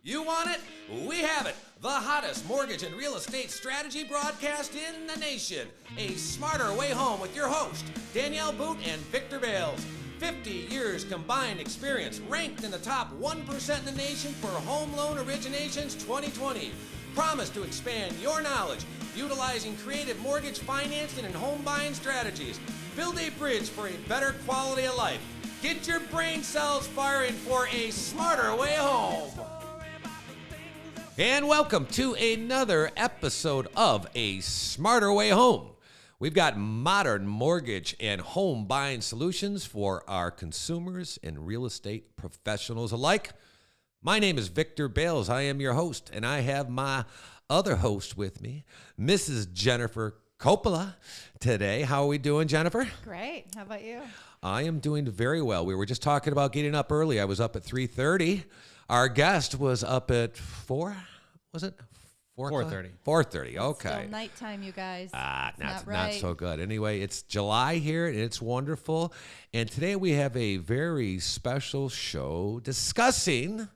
You want it? We have it. The hottest mortgage and real estate strategy broadcast in the nation. A Smarter Way Home with your host, Danielle Boote and Victor Bals. 50 years combined experience, ranked in the top 1% in the nation for home loan originations 2020. Promise to expand your knowledge, utilizing creative mortgage financing and home buying strategies. Build a bridge for a better quality of life. Get your brain cells firing for a smarter way home. And welcome to another episode of A Smarter Way Home. We've got modern mortgage and home buying solutions for our consumers and real estate professionals alike. My name is Victor Bals. I am your host, and I have my other host with me, Mrs. Jennifer Coppola, today. How are we doing, Jennifer? Great. How about you? I am doing very well. We were just talking about getting up early. I was up at 3:30. Our guest was up at 4, was it? 4:30. 4:30, okay. Still nighttime, you guys. Not so good. Anyway, it's July here, and it's wonderful. And today we have a very special show discussing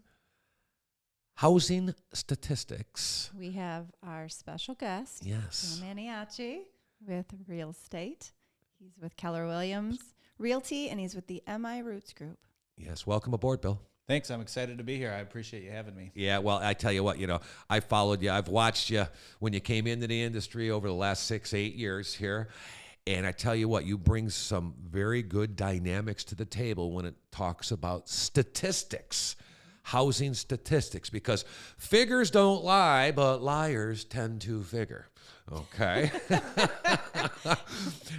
housing statistics. We have our special guest, Yes. Bill Maniaci, with real estate. He's with Keller Williams Realty, and he's with the MI Roots Group. Yes, welcome aboard, Bill. Thanks. I'm excited to be here. I appreciate you having me. Yeah, well, I tell you what, I followed you. I've watched you when you came into the industry over the last 6-8 years here. And I tell you what, you bring some very good dynamics to the table when it talks about statistics, housing statistics, because figures don't lie, but liars tend to figure. Okay.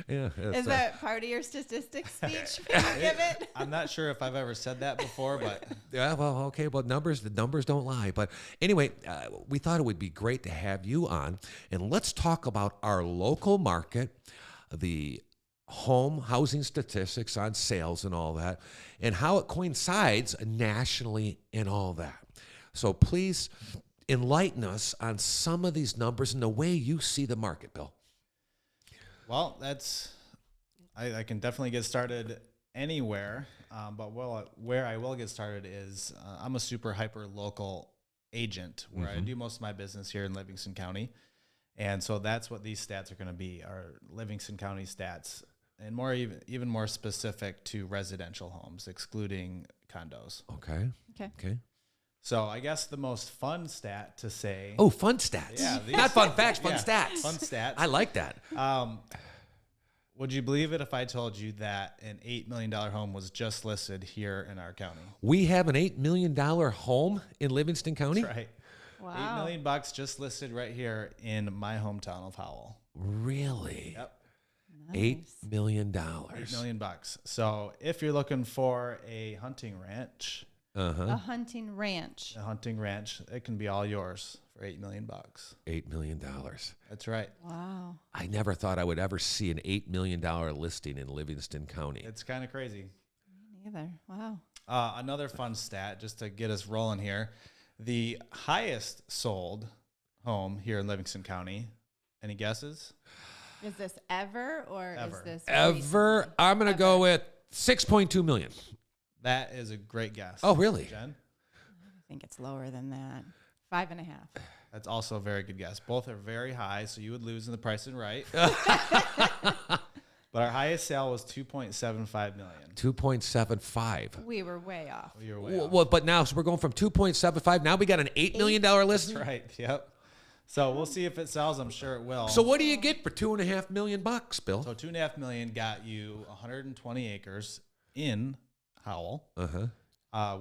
Yeah. Is that part of your statistics speech when you give it? I'm not sure if I've ever said that before, but Yeah, well, okay, well, the numbers don't lie. But anyway, we thought it would be great to have you on, and let's talk about our local market, the home housing statistics on sales and all that, and how it coincides nationally and all that. So please enlighten us on some of these numbers and the way you see the market, Bill. well, I can definitely get started anywhere. But where I will get started is I'm a super hyper local agent where I do most of my business here in Livingston County. And so that's what these stats are going to be, are Livingston County stats, and even more specific to residential homes, excluding condos. Okay. So I guess the most fun stat to say. Oh, fun stats. Yeah, Not fun facts, fun yeah, stats. Fun stats. I like that. Would you believe it if I told you that an $8 million home was just listed here in our county? We have an $8 million home in Livingston County? That's right. Wow. $8 million just listed right here in my hometown of Howell. Really? Yep. $8 million. $8 million. So if you're looking for a hunting ranch, A hunting ranch. it can be all yours for $8 million. $8 million. That's right. Wow. I never thought I would ever see an $8 million listing in Livingston County. It's kind of crazy. Me neither. Wow. Another fun stat, just to get us rolling here. The highest sold home here in Livingston County. Any guesses? Is this ever or Ever. is this Ever? recently? I'm going to go with 6.2 million. That is a great guess. Oh, really? Jen? I think it's lower than that. 5.5. That's also a very good guess. Both are very high, so you would lose in the price and right. But our highest sale was $2.75 million. 2.75. We were way off. You're way off. Well, but now, so we're going from 2.75. Now we got an $8 million listing. That's right. Yep. So we'll see if it sells. I'm sure it will. So what do you get for $2.5 million, Bill? So $2.5 million got you 120 acres in Howell,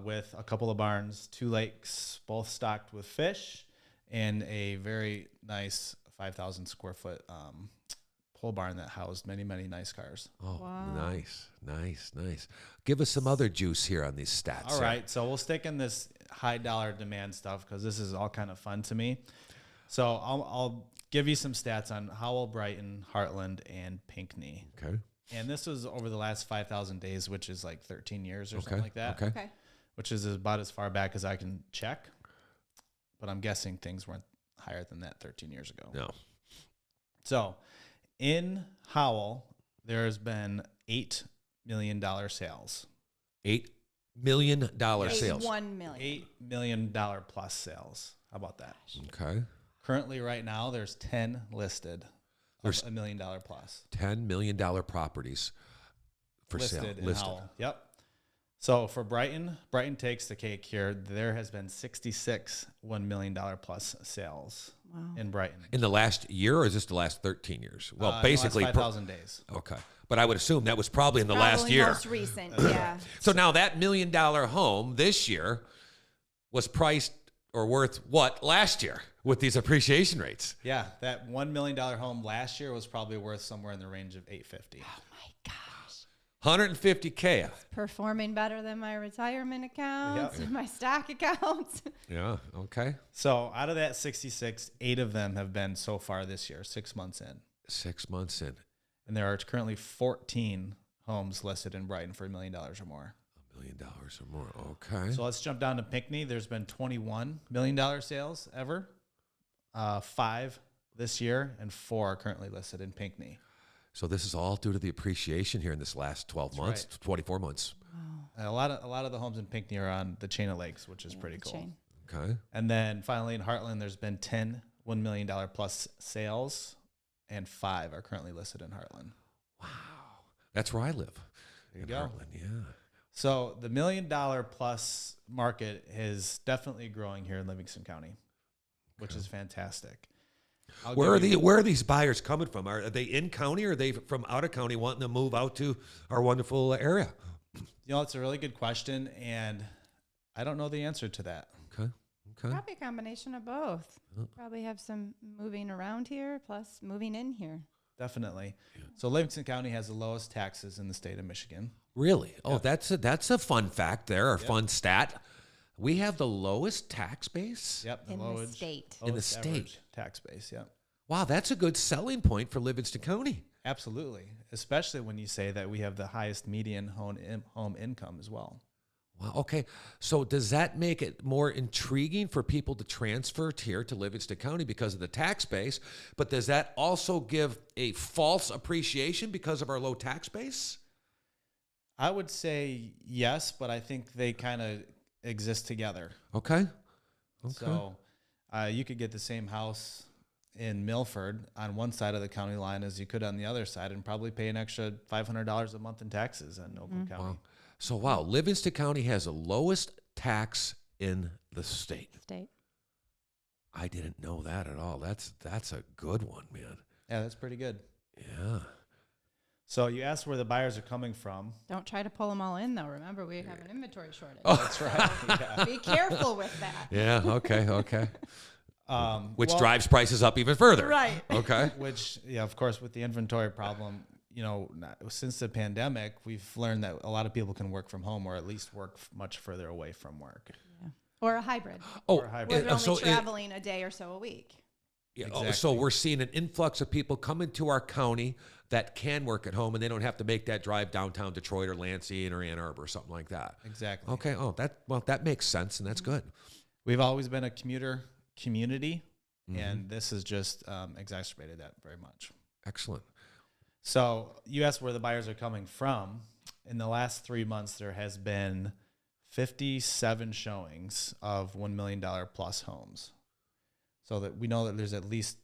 with a couple of barns, 2 lakes, both stocked with fish, and a very nice 5,000 square foot pole barn that housed many, many nice cars. Oh, Wow. Nice. Give us some other juice here on these stats. All right, so we'll stick in this high dollar demand stuff because this is all kind of fun to me. So I'll give you some stats on Howell, Brighton, Heartland, and Pinckney. Okay. And this was over the last 5,000 days, which is like 13 years or something like that. Okay. Which is about as far back as I can check. But I'm guessing things weren't higher than that 13 years ago. No. So in Howell, there's been $8 million sales. $8 million sales. 1 million. $8 million plus sales. How about that? Okay. Currently, right now, there's 10 listed. There's $1 million plus. $10 million properties for sale. Listed. Yep. So for Brighton takes the cake here. There has been 66 $1 million plus sales in Brighton. In the last year, or is this the last 13 years? Well, basically 5,000 days. Okay. But I would assume that was probably in the last year. Most recent, yeah. So now that $1 million home this year was priced or worth what last year with these appreciation rates? Yeah, that $1 million home last year was probably worth somewhere in the range of $850,000. Oh my gosh. $150K. Performing better than my retirement accounts, my stock accounts. Yeah, okay. So out of that 66, 8 of them have been so far this year, 6 months in. 6 months in. And there are currently 14 homes listed in Brighton for $1 million or more. $1 million or more, okay. So let's jump down to Pinckney. There's been $21 million sales ever. 5 this year, and 4 are currently listed in Pinckney. So this is all due to the appreciation here in this last 12 months, 24 months. And a lot of the homes in Pinckney are on the chain of lakes, which is pretty cool. Chain. Okay. And then finally in Heartland, there's been 10 $1 million plus sales, and 5 are currently listed in Heartland. Wow. That's where I live. There you go. Heartland, yeah. So the $1 million plus market is definitely growing here in Livingston County, which is fantastic. Where are these buyers coming from? Are they in county, or are they from out of county wanting to move out to our wonderful area? You know, it's a really good question, and I don't know the answer to that. Okay. Probably a combination of both. Probably have some moving around here, plus moving in here. Definitely. Yeah. So Livingston County has the lowest taxes in the state of Michigan. Really? Oh, that's a fun fact there, or fun stat. We have the lowest tax base? Yep. In the state. In the state. Tax base, yep. Wow, that's a good selling point for Livingston County. Absolutely. Especially when you say that we have the highest median home income as well. Wow, okay. So does that make it more intriguing for people to transfer here to Livingston County because of the tax base? But does that also give a false appreciation because of our low tax base? I would say yes, but I think they kind of exist together. Okay. So you could get the same house in Milford on one side of the county line as you could on the other side, and probably pay an extra $500 a month in taxes in Oakland County. Wow. So, Livingston County has the lowest tax in the state. I didn't know that at all. That's a good one, man. Yeah, that's pretty good. Yeah. So you asked where the buyers are coming from. Don't try to pull them all in, though. Remember, we have an inventory shortage. Oh, that's right. Yeah. Be careful with that. Yeah, okay. Which drives prices up even further. Right. Okay. Which, of course, with the inventory problem, since the pandemic, we've learned that a lot of people can work from home, or at least work much further away from work. Yeah. Or a hybrid. Or a hybrid. Where they're only traveling a day or so a week. Yeah, exactly. So we're seeing an influx of people coming to our county that can work at home, and they don't have to make that drive downtown Detroit or Lansing or Ann Arbor or something like that. Exactly. Okay. That makes sense, and that's good. We've always been a commuter community, and this has just exacerbated that very much. Excellent. So you asked where the buyers are coming from. In the last 3 months, there has been 57 showings of $1 million plus homes. So that we know that there's at least,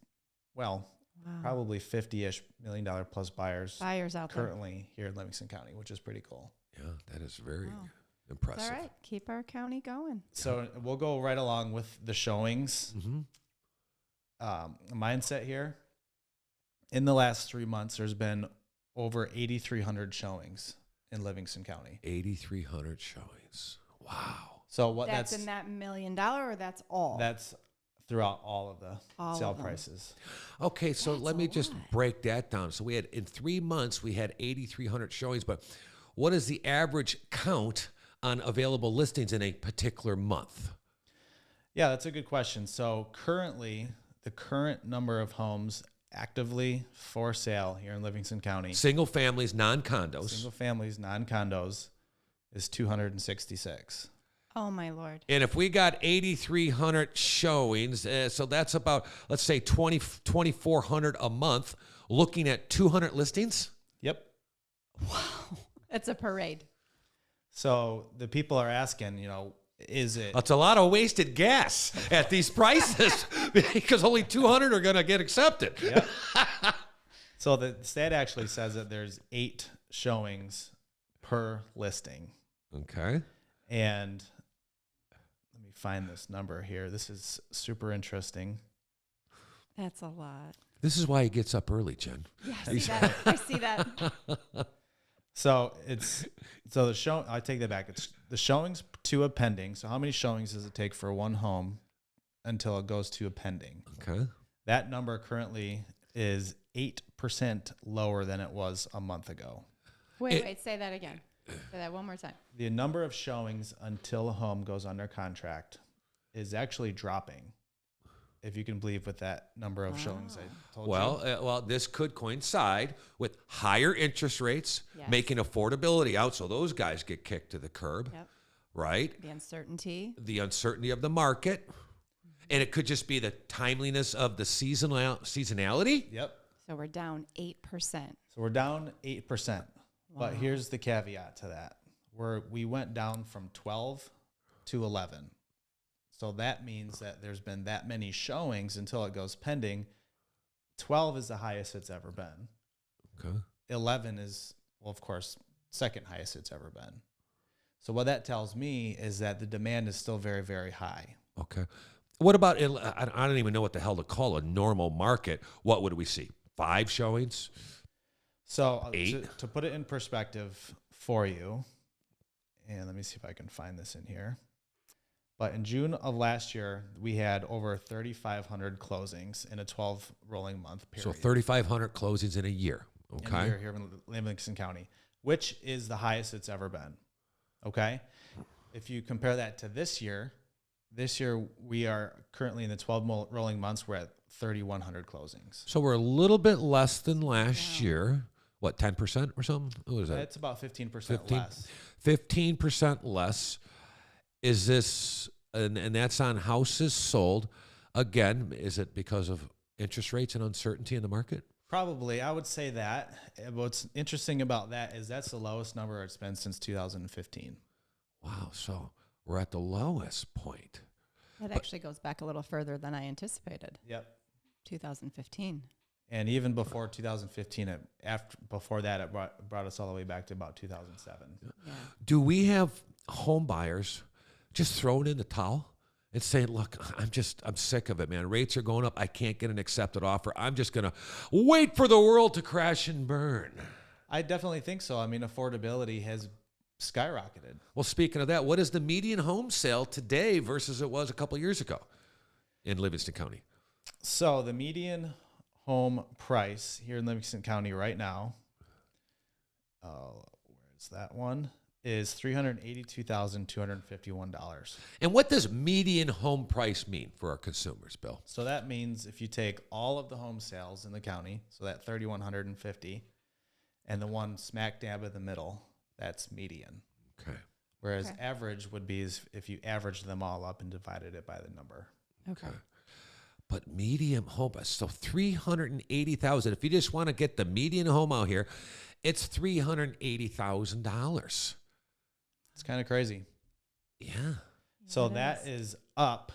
probably 50-ish $1 million plus buyers out currently here in Livingston County, which is pretty cool. Yeah, that is very impressive. It's all right. Keep our county going. So we'll go right along with the showings. Mindset here. In the last 3 months, there's been over 8,300 showings in Livingston County. 8,300 showings. Wow. So that's in that $1 million, or that's all? That's throughout all of the sale prices. Okay, so let me just break that down. So we had, in 3 months, we had 8,300 showings, but what is the average count on available listings in a particular month? Yeah, that's a good question. So currently, the current number of homes actively for sale here in Livingston County, single families, non-condos. Single families, non-condos, is 266. Oh, my Lord. And if we got 8,300 showings, so that's about, let's say, 2,400 a month, looking at 200 listings? Yep. Wow. It's a parade. So the people are asking, is it? It's a lot of wasted gas at these prices because only 200 are going to get accepted. Yep. So the stat actually says that there's 8 showings per listing. Okay. And let me find this number here. This is super interesting. That's a lot. This is why he gets up early, Jen. Yeah, I see that. So the show. I take that back. It's the showings to a pending. So how many showings does it take for one home until it goes to a pending? Okay. That number currently is 8% lower than it was a month ago. Wait, say that again. Say that one more time. The number of showings until a home goes under contract is actually dropping. If you can believe with that number of showings I told you. Well, this could coincide with higher interest rates, making affordability out, so those guys get kicked to the curb, right? The uncertainty of the market, and it could just be the timeliness of the seasonality. Yep. So we're down 8%. So we're down 8%. But here's the caveat to that. We went down from 12 to 11. So that means that there's been that many showings until it goes pending. 12 is the highest it's ever been. Okay. 11 is, well, of course, second highest it's ever been. So what that tells me is that the demand is still very, very high. Okay. What about, I don't even know what the hell to call a normal market. What would we see? 5 showings? So 8? To put it in perspective for you, and let me see if I can find this in here. But in June of last year, we had over 3,500 closings in a 12 rolling month period. So 3,500 closings in a year. Okay. In a year here in Livingston County, which is the highest it's ever been. Okay. If you compare that to this year we are currently in the 12 rolling months, we're at 3,100 closings. So we're a little bit less than last year. What, 10% or something? What is that? It's about 15% less. 15% less. Is this, and that's on houses sold. Again, is it because of interest rates and uncertainty in the market? Probably. I would say that. What's interesting about that is that's the lowest number it's been since 2015. Wow. So we're at the lowest point. That actually goes back a little further than I anticipated. Yep. 2015. And even before 2015, before that, it brought us all the way back to about 2007. Yeah. Do we have home buyers just throwing in the towel and saying, look, I'm sick of it, man. Rates are going up. I can't get an accepted offer. I'm just going to wait for the world to crash and burn. I definitely think so. I mean, affordability has skyrocketed. Well, speaking of that, what is the median home sale today versus it was a couple years ago in Livingston County? So the median home price here in Livingston County right now, where's that one? Is $382,251. And what does median home price mean for our consumers, Bill? So that means if you take all of the home sales in the county, so that 3,150, and the one smack dab in the middle, that's median. Okay. Whereas average would be if you averaged them all up and divided it by the number. Okay. But median home, so 380,000. If you just want to get the median home out here, it's $380,000. It's kind of crazy. Yeah. So that is up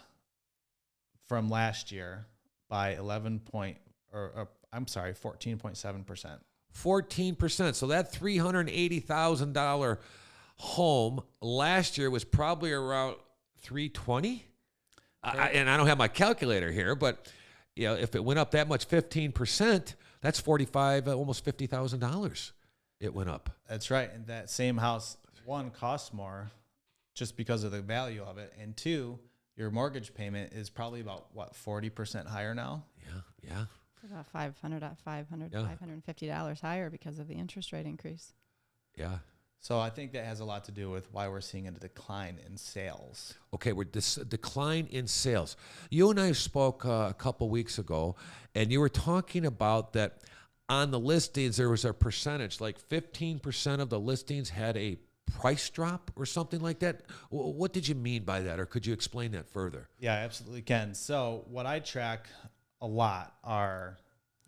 from last year by 14.7%. 14%. So that $380,000 home last year was probably around 320. And I don't have my calculator here, but if it went up that much, 15%, that's almost $50,000. It went up. That's right. And that same house, one, costs more just because of the value of it, and two, your mortgage payment is probably about 40% higher now. Yeah. About $550 higher because of the interest rate increase. Yeah. So I think that has a lot to do with why we're seeing a decline in sales. Okay, we're decline in sales. You and I spoke a couple weeks ago, and you were talking about that on the listings, there was a percentage, like 15% of the listings had a price drop or something like that. What did you mean by that, or could you explain that further? Yeah, I absolutely can. So what I track a lot are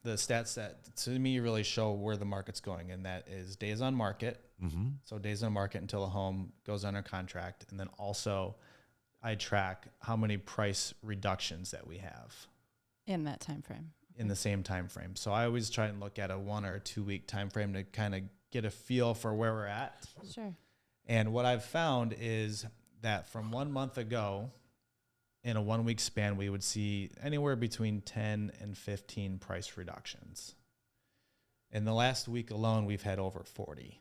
the stats that to me really show where the market's going, and that is days on market. Mm-hmm. So days on market until a home goes under contract, and then also I track how many price reductions that we have In that time frame. in the same time frame. So I always try and look at a 1 or 2 week time frame to kind of get a feel for where we're at. Sure. And what I've found is that from 1 month ago, in a 1 week span, we would see anywhere between 10 and 15 price reductions. In the last week alone, we've had over 40.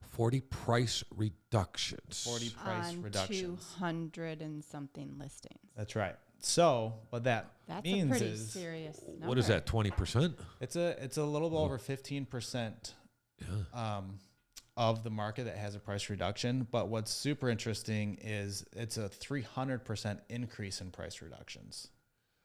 40 price reductions. 40 price On reductions. 200 and something listings. That's right. So, what that That's means a pretty is serious number. What is that, 20%? it's a little over 15% Yeah. of the market that has a price reduction. But what's super interesting is it's a 300% increase in price reductions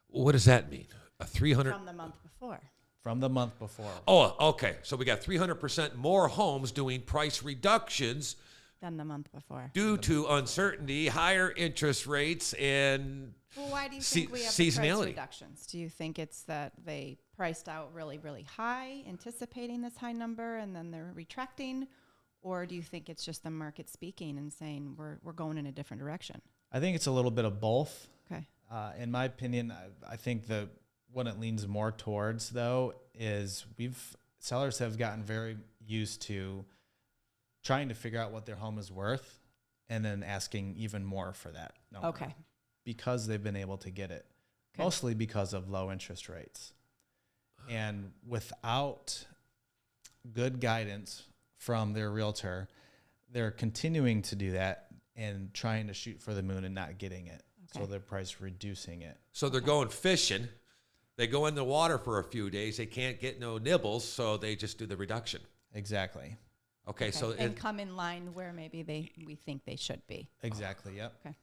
What does that mean? A 300? From the month before. from the month before. Oh, okay. So we got 300% more homes doing price reductions Than the month before. due to uncertainty, higher interest rates, and Well, why do you think we have the price seasonality. reductions? Do you think it's that they priced out really, really high, anticipating this high number, and then they're retracting? Or do you think it's just the market speaking and saying we're going in a different direction? I think it's a little bit of both. Okay. In my opinion, I think that what it leans more towards, though, is sellers have gotten very used to trying to figure out what their home is worth and then asking even more for that number. Okay. Because they've been able to get it, Okay. mostly because of low interest rates. And without good guidance from their realtor, they're continuing to do that and trying to shoot for the moon and not getting it. So Okay. they're price reducing it. so they're going fishing. They go in the water for a few days. They can't get no nibbles, so they just do the reduction. Exactly. Okay, so and come in line where maybe we think they should be. Exactly. Yep.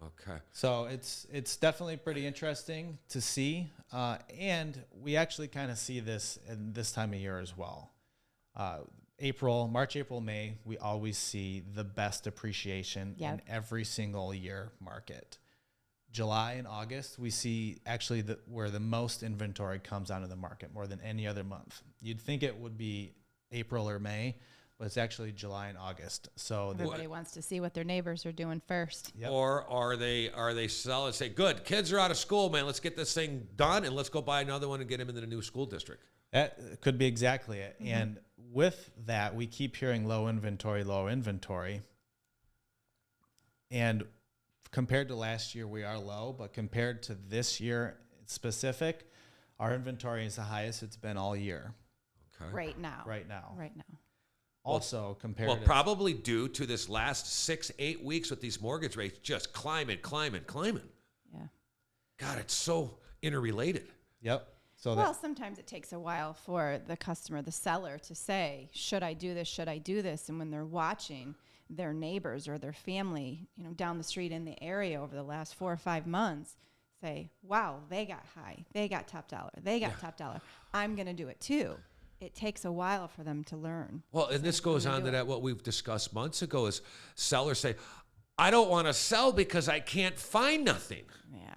okay. So it's definitely pretty interesting to see, and we actually kind of see this in this time of year as well. March, April, May, we always see the best appreciation in every single year market. July and August, we see actually where the most inventory comes onto the market more than any other month. You'd think it would be April or May, but it's actually July and August. So Everybody wants to see what their neighbors are doing first. Yep. Or are they solid? Say, good, kids are out of school, man. Let's get this thing done, and let's go buy another one and get them into the new school district. That could be exactly it. Mm-hmm. And with that, we keep hearing low inventory. And compared to last year, we are low, but compared to this year specific, our inventory is the highest it's been all year. Okay. Right now. Right now. Also, compared well, probably due to this last 6-8 weeks with these mortgage rates just climbing. Yeah. God, it's so interrelated. Yep. So Well, sometimes it takes a while for the customer, the seller, to say, should I do this? Should I do this? And when they're watching their neighbors or their family, down the street in the area over the last 4 or 5 months, say, wow, they got high. They got top dollar. They got top dollar. I'm going to do it too. It takes a while for them to learn. Well, and this goes on to that what we've discussed months ago is sellers say, I don't want to sell because I can't find nothing. Yeah.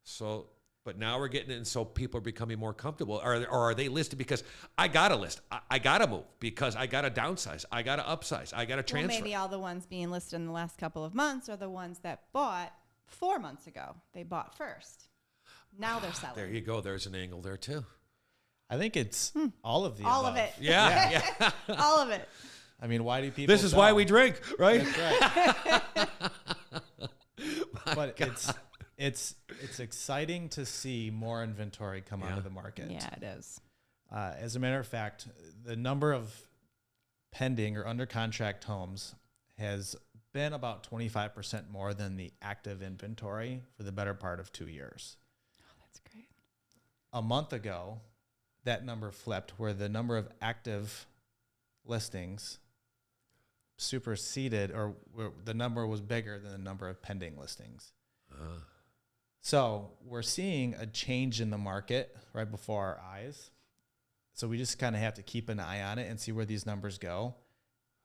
So, but now we're getting it, and so people are becoming more comfortable. Or are they listed because I got to list, I got to move because I got to downsize, I got to upsize, I got to transfer. Well, maybe all the ones being listed in the last couple of months are the ones that bought 4 months ago. They bought first. Now they're selling. There you go. There's an angle there too. I think it's all of the All above. of it. Yeah. All of it. I mean, why do people This is why sell? we drink, right? That's right. But it's exciting to see more inventory come onto the market. Yeah, it is. As a matter of fact, the number of pending or under contract homes has been about 25% more than the active inventory for the better part of 2 years. Oh, that's great. A month ago, that number flipped where the number of active listings superseded, or where the number was bigger than the number of pending listings. So we're seeing a change in the market right before our eyes. So we just kind of have to keep an eye on it and see where these numbers go.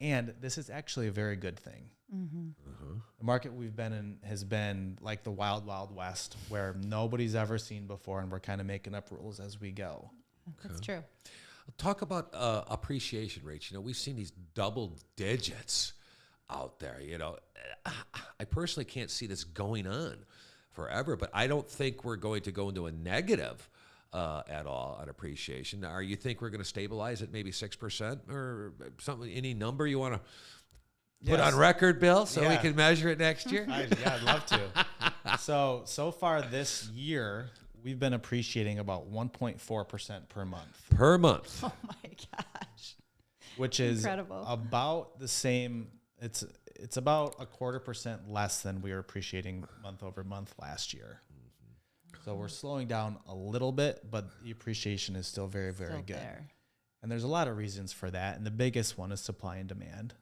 And this is actually a very good thing. The market we've been in has been like the wild, wild west where nobody's ever seen before, and we're kind of making up rules as we go. That's true. Talk about appreciation rates. We've seen these double digits out there. I personally can't see this going on forever, but I don't think we're going to go into a negative at all on appreciation. Or you think we're going to stabilize at maybe 6% or something? Any number you want to put on record, Bill, so we can measure it next year? I'd love to. So far this year, we've been appreciating about 1.4% per month. Per month. Oh my gosh. Which is incredible. About the same. It's about 0.25% less than we were appreciating month over month last year. So we're slowing down a little bit, but the appreciation is still very, very good. There. And there's a lot of reasons for that. And the biggest one is supply and demand.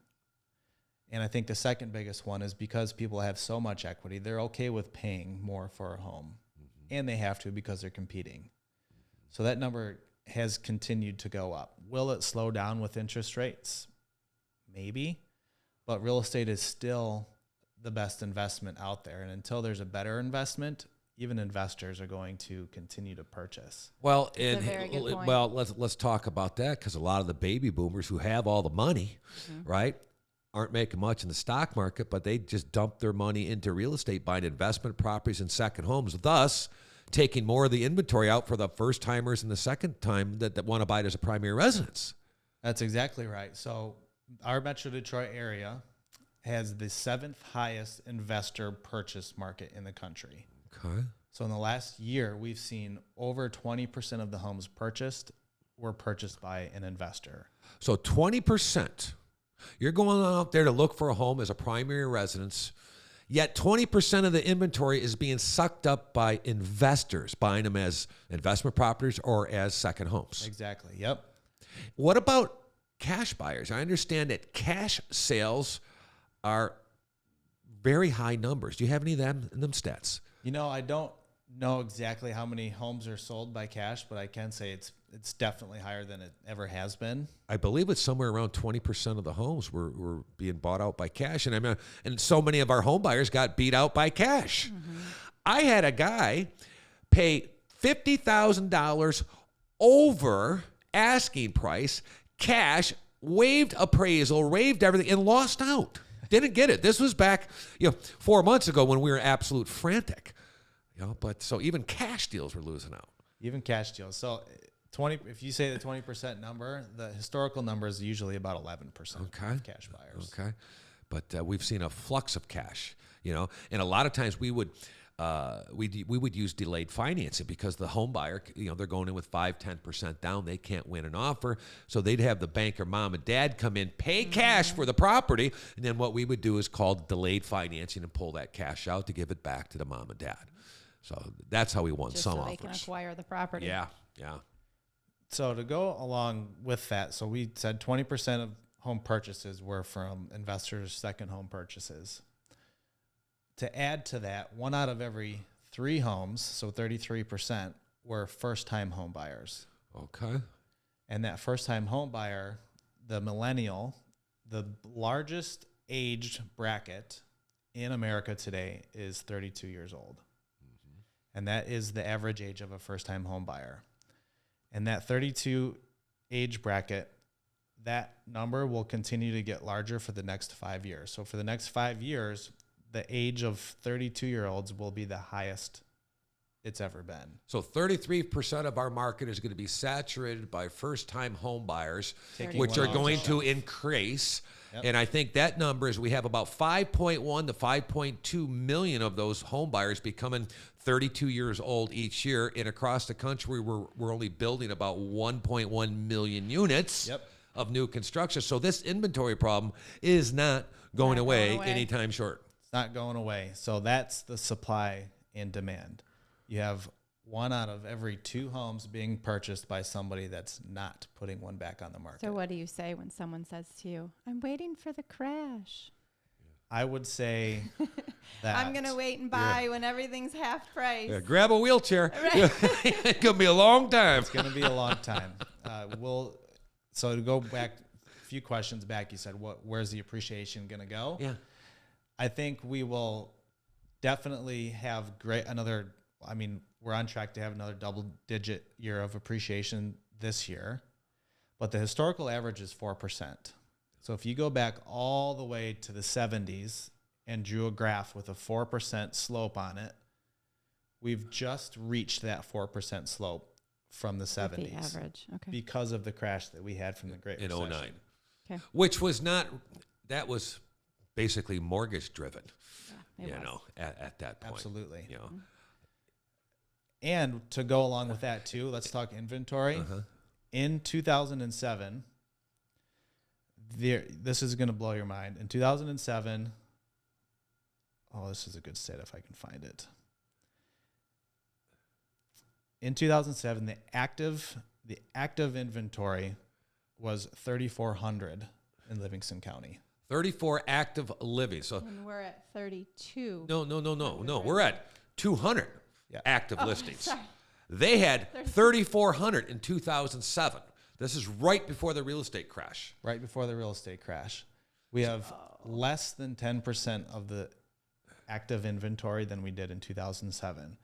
And I think the second biggest one is because people have so much equity, they're okay with paying more for a home. And they have to because they're competing. So that number has continued to go up. Will it slow down with interest rates? Maybe. But real estate is still the best investment out there. And until there's a better investment, even investors are going to continue to purchase. Well, a very good point. well, let's talk about that, because a lot of the baby boomers who have all the money, right, aren't making much in the stock market, but they just dump their money into real estate, buying investment properties and second homes, thus taking more of the inventory out for the first timers and the second time that want to buy it as a primary residence. That's exactly right. So our Metro Detroit area has the 7th highest investor purchase market in the country. Okay. So in the last year, we've seen over 20% of the homes purchased were purchased by an investor. So 20%. You're going out there to look for a home as a primary residence, yet 20% of the inventory is being sucked up by investors, buying them as investment properties or as second homes. Exactly. Yep. What about cash buyers? I understand that cash sales are very high numbers. Do you have any of them stats? I don't know exactly how many homes are sold by cash, but I can say it's definitely higher than it ever has been. I believe it's somewhere around 20% of the homes were being bought out by cash. And and so many of our home buyers got beat out by cash. I had a guy pay $50,000 over asking price, cash, waived appraisal, waived everything, and lost out. Didn't get it. This was back 4 months ago when we were absolute frantic. But so even cash deals were losing out. Even cash deals. So 20. If you say the 20% number, the historical number is usually about 11% of cash buyers. Okay, but we've seen a flux of cash. And a lot of times we would use delayed financing because the home buyer, they're going in with 5-10% down. They can't win an offer. So they'd have the banker mom and dad come in, pay cash for the property. And then what we would do is call delayed financing and pull that cash out to give it back to the mom and dad. So that's how we won Just some so offers. they can acquire the property. Yeah. So to go along with that, so we said 20% of home purchases were from investors' second home purchases. To add to that, 1 out of every 3 homes, so 33%, were first-time home buyers. Okay. And that first-time home buyer, the millennial, the largest aged bracket in America today is 32 years old. And that is the average age of a first-time home buyer. And that 32 age bracket, that number will continue to get larger for the next 5 years. So for the next 5 years, the age of 32-year-olds will be the highest it's ever been. So 33% of our market is going to be saturated by first-time home buyers, which are going to increase. Yep. And I think that number is we have about 5.1 to 5.2 million of those home buyers becoming 32 years old each year. And across the country, we're only building about 1.1 million units of new construction. So this inventory problem is not going away anytime short. It's not going away. So that's the supply and demand. You have 1 out of every 2 homes being purchased by somebody that's not putting one back on the market. So what do you say when someone says to you, I'm waiting for the crash? I would say that I'm going to wait and buy when everything's half price. Yeah, grab a wheelchair. It's going to be a long time. It's going to be a long time. So to go back a few questions back, you said, where's the appreciation going to go? Yeah. I think we will definitely have we're on track to have another double-digit year of appreciation this year, but the historical average is 4%. So if you go back all the way to the 70s and drew a graph with a 4% slope on it, we've just reached that 4% slope from the 70s. The average, okay. Because of the crash that we had from the Great Recession. In 09. Okay. Which was that was basically mortgage driven, Yeah, it was. at that point. Absolutely. You know. And to go along with that too, let's talk inventory. In 2007, this is going to blow your mind. In 2007, this is a good stat if I can find it. In 2007, the active inventory was 3,400 in Livingston County. 34 active living. So And we're at 32. No. We're at 200 active listings. Sorry. They had 3,400 in 2007. This is right before the real estate crash. Right before the real estate crash. We have less than 10% of the active inventory than we did in 2007.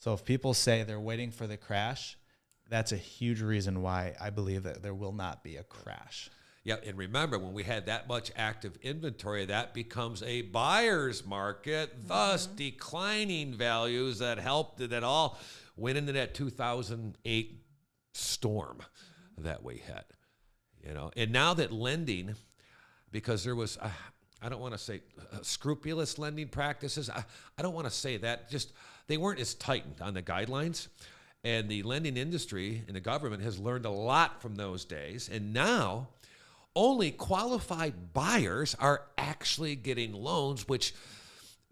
So if people say they're waiting for the crash, that's a huge reason why I believe that there will not be a crash. Yeah, and remember, when we had that much active inventory, that becomes a buyer's market, thus declining values that all went into that 2008 storm that we had. And now that lending, because there was, I don't want to say scrupulous lending practices, I don't want to say that, just they weren't as tightened on the guidelines. And the lending industry and the government has learned a lot from those days. And now only qualified buyers are actually getting loans, which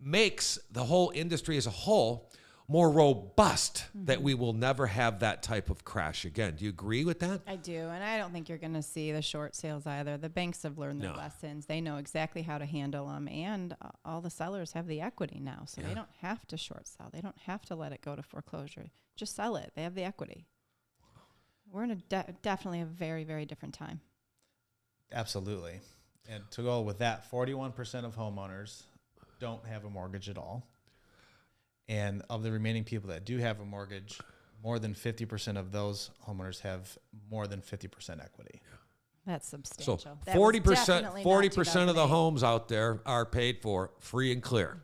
makes the whole industry as a whole more robust, that we will never have that type of crash again. Do you agree with that? I do, and I don't think you're going to see the short sales either. The banks have learned their lessons. They know exactly how to handle them, and all the sellers have the equity now, so they don't have to short sell. They don't have to let it go to foreclosure. Just sell it. They have the equity. We're in definitely a very, very different time. Absolutely. And to go with that, 41% of homeowners don't have a mortgage at all. And of the remaining people that do have a mortgage, more than 50% of those homeowners have more than 50% equity. That's substantial. So That was 40% definitely not 40% of the 2008. homes out there are paid for free and clear.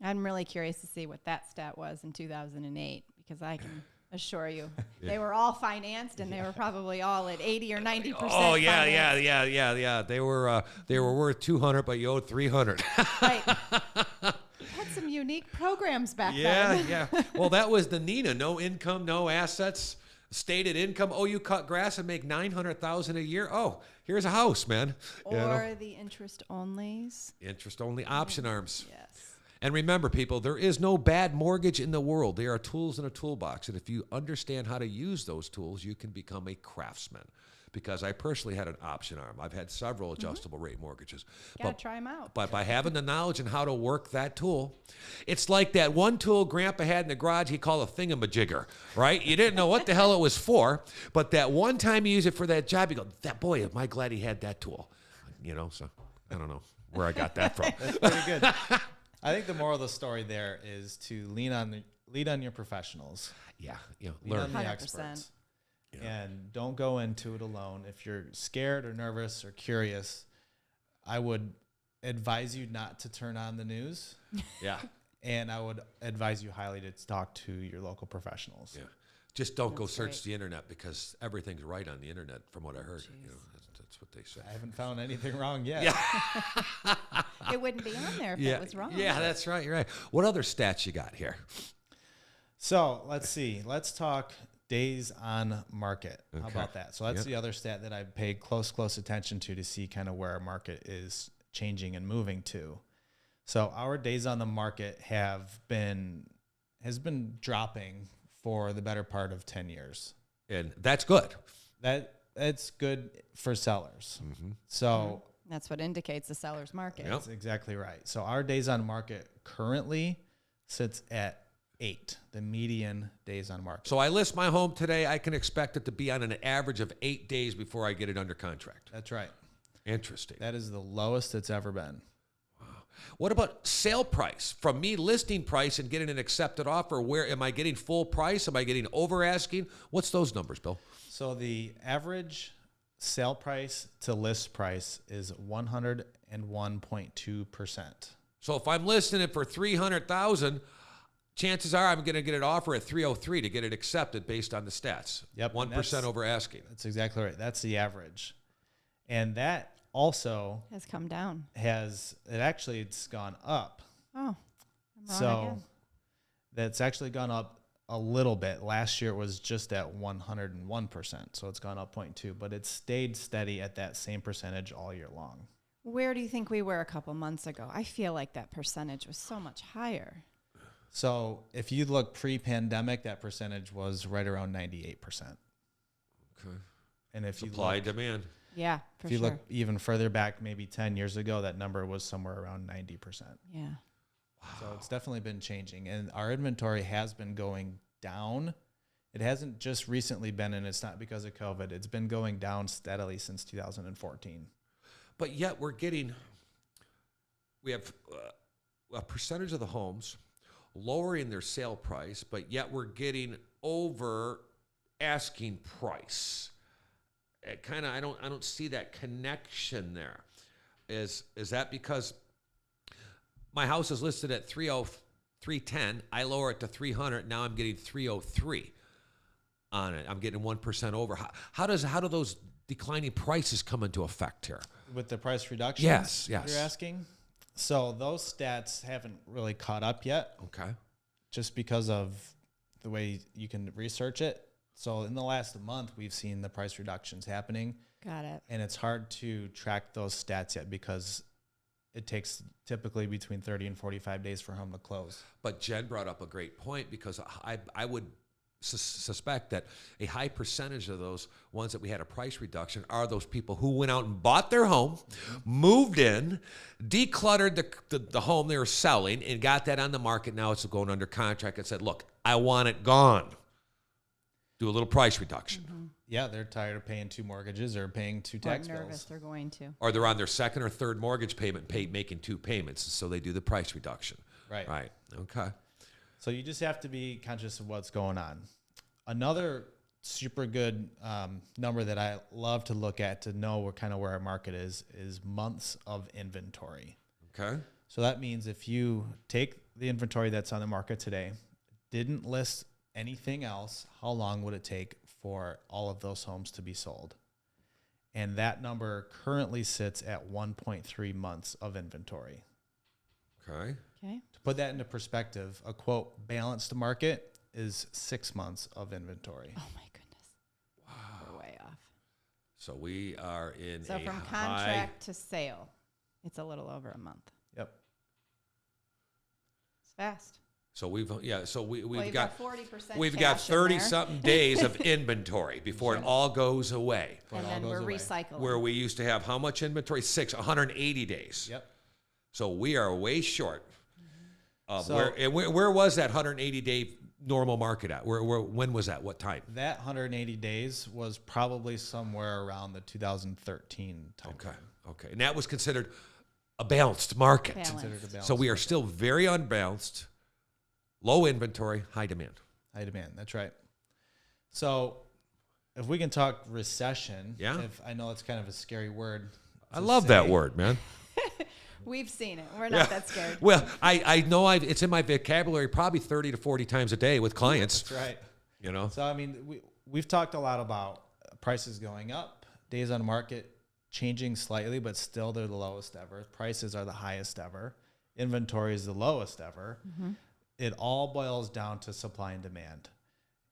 I'm really curious to see what that stat was in 2008, because I can assure you they were all financed, and they were probably all at 80 or 90%. Oh yeah, financed. yeah. They were worth 200, but you owed 300. Right. Had some unique programs back then. Yeah. Well, that was the Nina, no income, no assets, stated income. Oh, you cut grass and make $900,000 a year. Oh, here's a house, man. Or the interest onlys. Interest only option arms. Yes. And remember, people, there is no bad mortgage in the world. There are tools in a toolbox. And if you understand how to use those tools, you can become a craftsman. Because I personally had an option arm. I've had several adjustable rate mortgages. Gotta try them out. But by having the knowledge and how to work that tool, it's like that one tool Grandpa had in the garage he called a thingamajigger, right? You didn't know what the hell it was for, but that one time you use it for that job, you go, "That boy, am I glad he had that tool." So I don't know where I got that from. That's pretty good. I think the moral of the story there is to lean on your professionals. Yeah, Lean learn. on the 100%. experts. And don't go into it alone. If you're scared or nervous or curious, I would advise you not to turn on the news. Yeah. And I would advise you highly to talk to your local professionals. Yeah. Just don't go That's search great. the internet, because everything's right on the internet from what I heard. That's what they say. I haven't found anything wrong yet. Yeah. It wouldn't be on there if it was wrong. Yeah, that's right. You're right. What other stats you got here? So let's see. Let's talk days on market. How Okay. about that? So that's the other stat that I paid close attention to see kind of where our market is changing and moving to. So our days on the market has been dropping for the better part of 10 years. And that's good. That's good for sellers. So That's what indicates the seller's market. Yep. that's exactly right. So our days on market currently sits at 8, the median days on market. So I list my home today. I can expect it to be on an average of 8 days before I get it under contract. That's right. Interesting. That is the lowest it's ever been. What about sale price? From me listing price and getting an accepted offer, where am I getting full price? Am I getting over asking? What's those numbers, Bill? So the average sale price to list price is 101.2%. So if I'm listing it for $300,000, chances are I'm going to get an offer at $303 to get it accepted based on the stats. Yep. 1% over asking. That's exactly right. That's the average. And that also Has come down. it's gone up. Oh, I'm wrong So again. that's actually gone up a little bit. Last year it was just at 101%. So it's gone up 0.2, but it's stayed steady at that same percentage all year long. Where do you think we were a couple months ago? I feel like that percentage was so much higher. So if you look pre-pandemic, that percentage was right around 98%. Okay. And if Supply you look, demand. Yeah, for if you sure. look even further back, maybe 10 years ago, that number was somewhere around 90%. Yeah. So it's definitely been changing. And our inventory has been going down. It hasn't just recently been, and it's not because of COVID. It's been going down steadily since 2014. But yet we have a percentage of the homes lowering their sale price, but yet we're getting over asking price. It kind of, I don't see that connection there. Is that because my house is listed at 310, I lower it to 300, now I'm getting 303 on it. I'm getting 1% over. How do those declining prices come into effect here? With the price reductions, Yes. you're asking? So those stats haven't really caught up yet, Okay. just because of the way you can research it. So in the last month, we've seen the price reductions happening, Got it. and it's hard to track those stats yet because it takes typically between 30 and 45 days for a home to close. But Jen brought up a great point, because I would suspect that a high percentage of those ones that we had a price reduction are those people who went out and bought their home, moved in, decluttered the home they were selling, and got that on the market. Now it's going under contract and said, look, I want it gone. Do a little price reduction. Yeah, they're tired of paying 2 mortgages or paying 2 Or tax nervous bills. they're going to. Or they're on their second or third mortgage payment, making 2 payments, so they do the price reduction. Right. Right. Okay. So you just have to be conscious of what's going on. Another super good number that I love to look at to know where our market is months of inventory. Okay. So that means if you take the inventory that's on the market today, didn't list anything else, how long would it take for all of those homes to be sold? And that number currently sits at 1.3 months of inventory. Okay. Okay. To put that into perspective, a quote balanced market is 6 months of inventory. Oh my goodness. Wow. We're way off. So we are in So a from high. contract to sale, it's a little over a month. Yep. It's fast. So we've Well, you've got 40%. we've got cash in 30 there, something days of inventory before it all goes away. Before it and all then we're goes away. recycling. Where we used to have how much inventory? 180 days. Yep. So we are way short of So- where was that 180 day normal market at? When was that? What time? That 180 days was probably somewhere around the 2013 time. Okay. And that was considered a balanced market. Balanced. Considered a balanced So we are market. still very unbalanced, low inventory, high demand. High demand. That's right. So if we can talk recession, Yeah. if I know it's kind of a scary word. I to love that say. word, man. We've seen it. We're not that scared. Well, I know it's in my vocabulary probably 30 to 40 times a day with clients. That's right. You know, So, I mean, we've talked a lot about prices going up, days on market changing slightly, but still they're the lowest ever. Prices are the highest ever. Inventory is the lowest ever. It all boils down to supply and demand.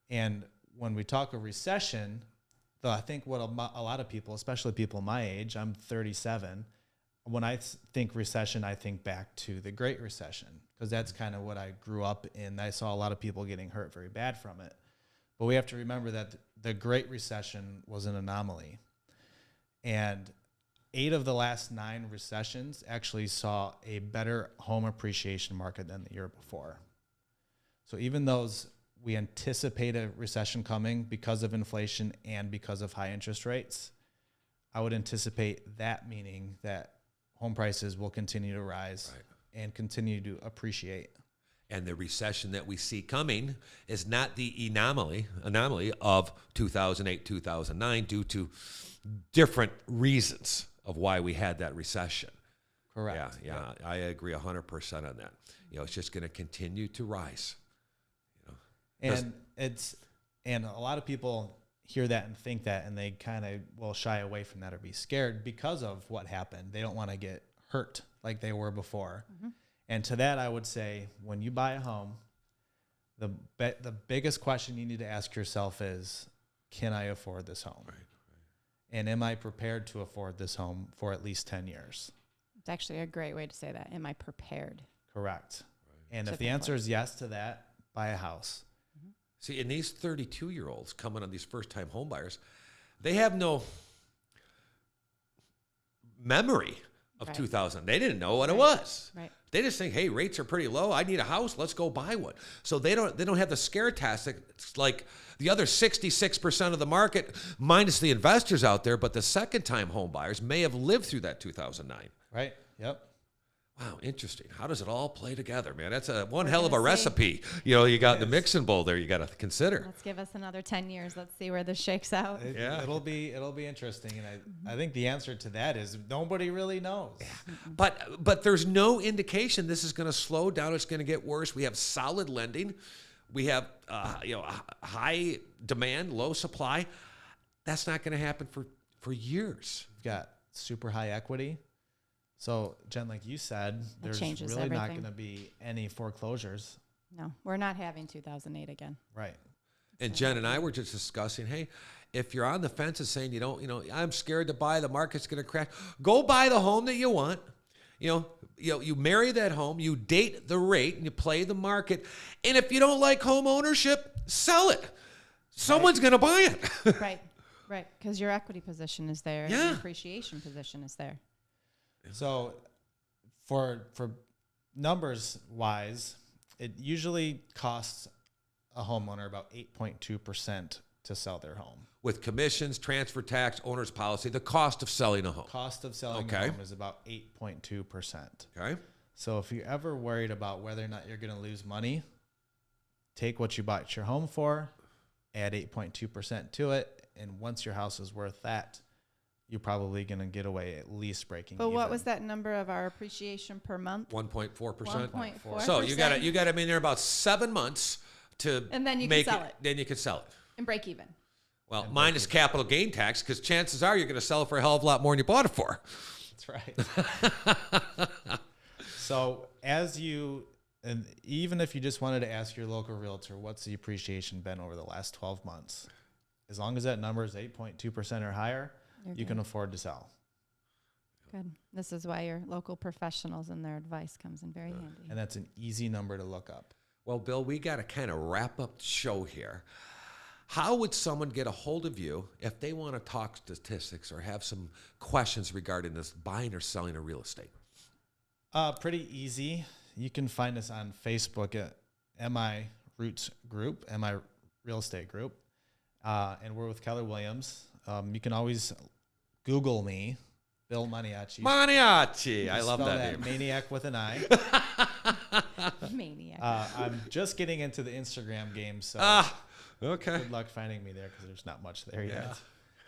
And when we talk a recession, I think what a lot of people, especially people my age, I'm 37, when I think recession, I think back to the Great Recession, because that's kind of what I grew up in. I saw a lot of people getting hurt very bad from it. But we have to remember that the Great Recession was an anomaly. And 8 of the last 9 recessions actually saw a better home appreciation market than the year before. So even those we anticipate a recession coming because of inflation and because of high interest rates, I would anticipate that meaning that home prices will continue to rise and continue to appreciate. And the recession that we see coming is not the anomaly of 2008, 2009 due to different reasons of why we had that recession. Correct. Yeah, I agree 100% on that. It's just going to continue to rise. And a lot of people hear that and think that, and they kind of will shy away from that or be scared because of what happened. They don't want to get hurt like they were before. Mm-hmm. And to that, I would say, when you buy a home, the biggest question you need to ask yourself is, can I afford this home? Right. And am I prepared to afford this home for at least 10 years? It's actually a great way to say that. Am I prepared? Correct. Right. And if the answer is yes to that, buy a house. See, and these 32-year-olds coming on these first-time home buyers, they have no memory of 2000. They didn't know what it was. Right. They just think, hey, rates are pretty low. I need a house. Let's go buy one. So they don't have the scare tactics like the other 66% of the market, minus the investors out there. But the second-time home buyers may have lived through that 2009. Right. Yep. Wow, interesting. How does it all play together, man? That's one hell of a recipe. You got the mixing bowl there. You got to consider. Let's give us another 10 years. Let's see where this shakes out. It'll be interesting, and I think the answer to that is nobody really knows. Yeah. But there's no indication this is going to slow down. It's going to get worse. We have solid lending. We have high demand, low supply. That's not going to happen for years. We've got super high equity. So, Jen, like you said, there's really not going to be any foreclosures. No, we're not having 2008 again. Right. And Jen and I were just discussing, hey, if you're on the fence and saying I'm scared to buy, the market's going to crash, go buy the home that you want. You marry that home, you date the rate, and you play the market. And if you don't like home ownership, sell it. Someone's going to buy it. Right. Because your equity position is there. Yeah. And your appreciation position is there. So for numbers wise, it usually costs a homeowner about 8.2% to sell their home. With commissions, transfer tax, owner's policy, the cost of selling a home. Cost of selling a home is about 8.2%. Okay. So if you're ever worried about whether or not you're going to lose money, take what you bought your home for, add 8.2% to it, and once your house is worth that, you're probably going to get away at least breaking even. But what was that number of our appreciation per month? 1.4%. 1.4%. So you got to be in there about 7 months to and then you can sell it. Then you can sell it. And break even. Well, minus capital gain tax, because chances are you're going to sell it for a hell of a lot more than you bought it for. That's right. So and even if you just wanted to ask your local realtor, what's the appreciation been over the last 12 months? As long as that number is 8.2% or higher, you can afford to sell. Good. This is why your local professionals and their advice comes in very handy. And that's an easy number to look up. Well, Bill, we got to kind of wrap up the show here. How would someone get a hold of you if they want to talk statistics or have some questions regarding this buying or selling of real estate? Pretty easy. You can find us on Facebook at MI Roots Group, MI Real Estate Group. And we're with Keller Williams. You can always Google me, Bill Maniaci. Maniaci. I love that name. Maniac with an I. Maniac. I'm just getting into the Instagram game, so okay. Good luck finding me there because there's not much there yet.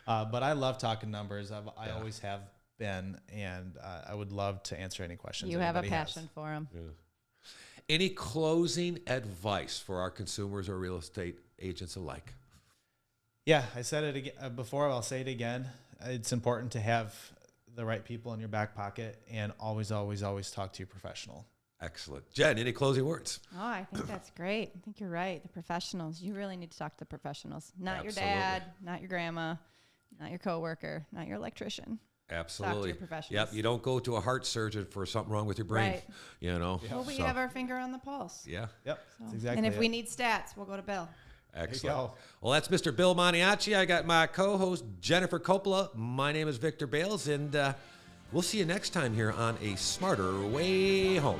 But I love talking numbers. I always have been, and I would love to answer any questions. You have a passion for them. Yeah. Any closing advice for our consumers or real estate agents alike? Yeah, I said it again before. I'll say it again. It's important to have the right people in your back pocket, and always, always, always talk to your professional. Excellent. Jen, any closing words? Oh, I think that's great. I think you're right. The professionals. You really need to talk to the professionals. Not Absolutely. Your dad, not your grandma, not your coworker, not your electrician. Absolutely. Talk to your professionals. Yep. You don't go to a heart surgeon for something wrong with your brain. Right. Well, we have our finger on the pulse. Yeah. Yep. So, That's exactly and if it. we need stats, we'll go to Bill. Excellent. Well, that's Mr. Bill Maniaci. I got my co-host, Jennifer Coppola. My name is Victor Bals, and we'll see you next time here on A Smarter Way Home.